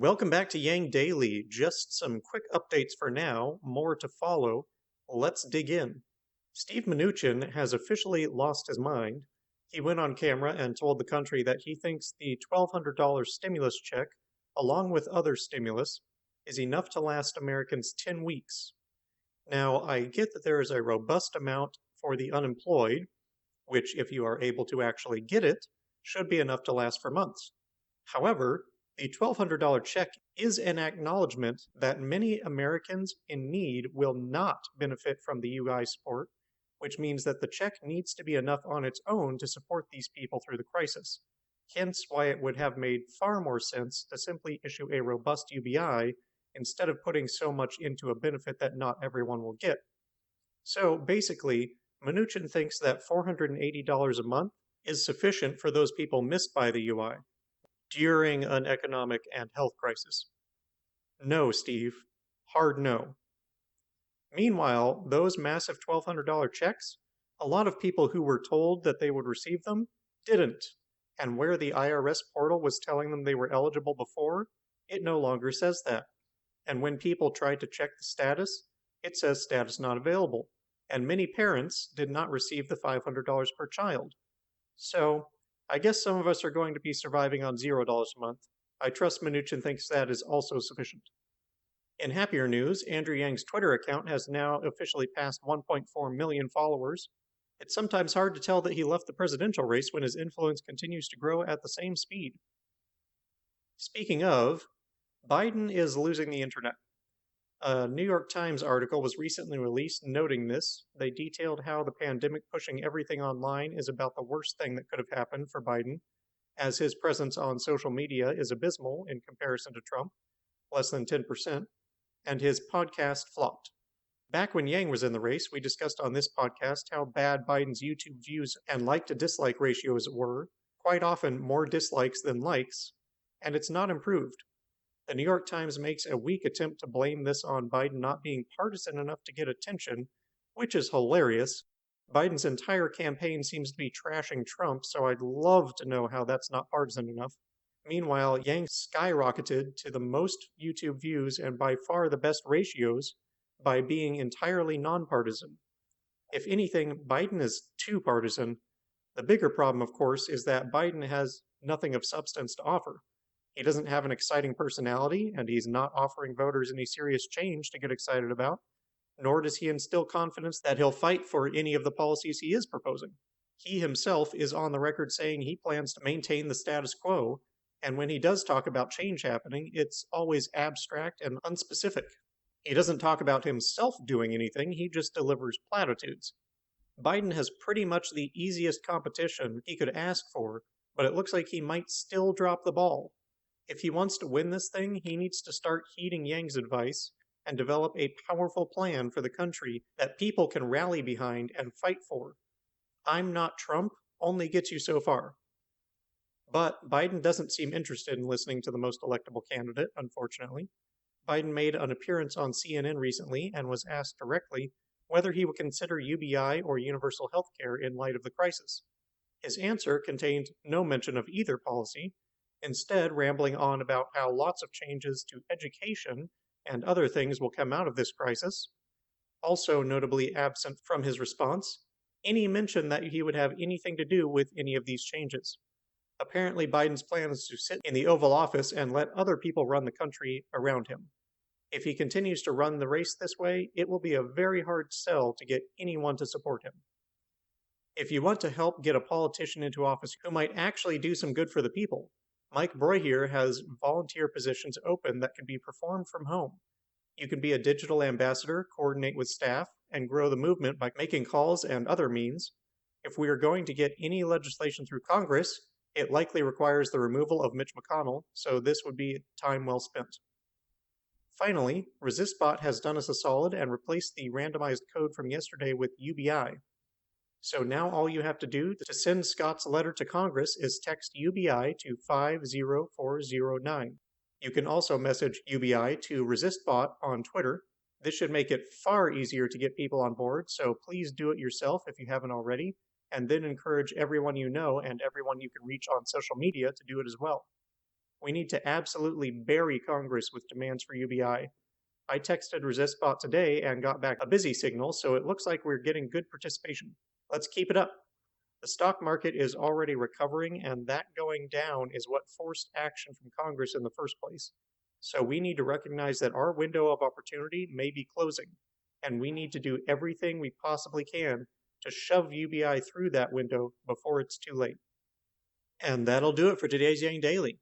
Welcome back to Yang Daily. Just some quick updates for now, more to follow. Let's dig in. Steve Mnuchin has officially lost his mind. He went on camera and told the country that he thinks the $1,200 stimulus check, along with other stimulus, is enough to last Americans 10 weeks. Now, I get that there is a robust amount for the unemployed, which, if you are able to actually get it, should be enough to last for months. However, the $1,200 check is an acknowledgement that many Americans in need will not benefit from the UBI support, which means that the check needs to be enough on its own to support these people through the crisis. Hence why it would have made far more sense to simply issue a robust UBI instead of putting so much into a benefit that not everyone will get. So basically, Mnuchin thinks that $480 a month is sufficient for those people missed by the UI during an economic and health crisis. No, Steve. Hard no. Meanwhile, those massive $1,200 checks, a lot of people who were told that they would receive them didn't. And where the IRS portal was telling them they were eligible before, it no longer says that. And when people tried to check the status, it says status not available. And many parents did not receive the $500 per child. So, I guess some of us are going to be surviving on $0 a month. I trust Mnuchin thinks that is also sufficient. In happier news, Andrew Yang's Twitter account has now officially passed 1.4 million followers. It's sometimes hard to tell that he left the presidential race when his influence continues to grow at the same speed. Speaking of, Biden is losing the internet. A New York Times article was recently released noting this. They detailed how the pandemic pushing everything online is about the worst thing that could have happened for Biden, as his presence on social media is abysmal in comparison to Trump, less than 10%, and his podcast flopped. Back when Yang was in the race, we discussed on this podcast how bad Biden's YouTube views and like to dislike ratios were, quite often more dislikes than likes, and it's not improved. The New York Times makes a weak attempt to blame this on Biden not being partisan enough to get attention, which is hilarious. Biden's entire campaign seems to be trashing Trump, so I'd love to know how that's not partisan enough. Meanwhile, Yang skyrocketed to the most YouTube views and by far the best ratios by being entirely nonpartisan. If anything, Biden is too partisan. The bigger problem, of course, is that Biden has nothing of substance to offer. He doesn't have an exciting personality, and he's not offering voters any serious change to get excited about, nor does he instill confidence that he'll fight for any of the policies he is proposing. He himself is on the record saying he plans to maintain the status quo, and when he does talk about change happening, it's always abstract and unspecific. He doesn't talk about himself doing anything, he just delivers platitudes. Biden has pretty much the easiest competition he could ask for, but it looks like he might still drop the ball. If he wants to win this thing, he needs to start heeding Yang's advice and develop a powerful plan for the country that people can rally behind and fight for. I'm not Trump only gets you so far. But Biden doesn't seem interested in listening to the most electable candidate, unfortunately. Biden made an appearance on CNN recently and was asked directly whether he would consider UBI or universal health care in light of the crisis. His answer contained no mention of either policy, instead rambling on about how lots of changes to education and other things will come out of this crisis. Also notably absent from his response, any mention that he would have anything to do with any of these changes. Apparently Biden's plan is to sit in the Oval Office and let other people run the country around him. If he continues to run the race this way, it will be a very hard sell to get anyone to support him. If you want to help get a politician into office who might actually do some good for the people, Mike Broyhier has volunteer positions open that can be performed from home. You can be a digital ambassador, coordinate with staff, and grow the movement by making calls and other means. If we are going to get any legislation through Congress, it likely requires the removal of Mitch McConnell, so this would be time well spent. Finally, ResistBot has done us a solid and replaced the randomized code from yesterday with UBI. So now all you have to do to send Scott's letter to Congress is text UBI to 50409. You can also message UBI to ResistBot on Twitter. This should make it far easier to get people on board, so please do it yourself if you haven't already, and then encourage everyone you know and everyone you can reach on social media to do it as well. We need to absolutely bury Congress with demands for UBI. I texted ResistBot today and got back a busy signal, so it looks like we're getting good participation. Let's keep it up. The stock market is already recovering, and that going down is what forced action from Congress in the first place. So we need to recognize that our window of opportunity may be closing, and we need to do everything we possibly can to shove UBI through that window before it's too late. And that'll do it for today's Yang Daily.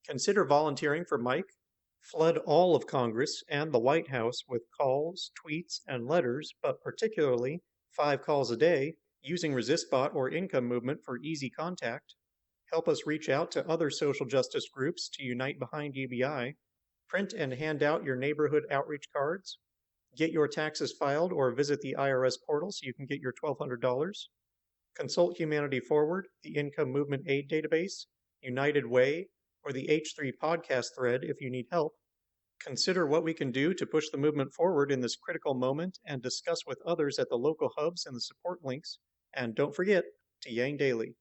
Consider volunteering for Mike. Flood all of Congress and the White House with calls, tweets, and letters, but particularly 5 calls a day, using ResistBot or Income Movement for easy contact. Help us reach out to other social justice groups to unite behind UBI. Print and hand out your neighborhood outreach cards. Get your taxes filed or visit the IRS portal so you can get your $1,200. Consult Humanity Forward, the Income Movement Aid Database, United Way, or the H3 podcast thread if you need help. Consider what we can do to push the movement forward in this critical moment and discuss with others at the local hubs and the support links. And don't forget to Yang Daily.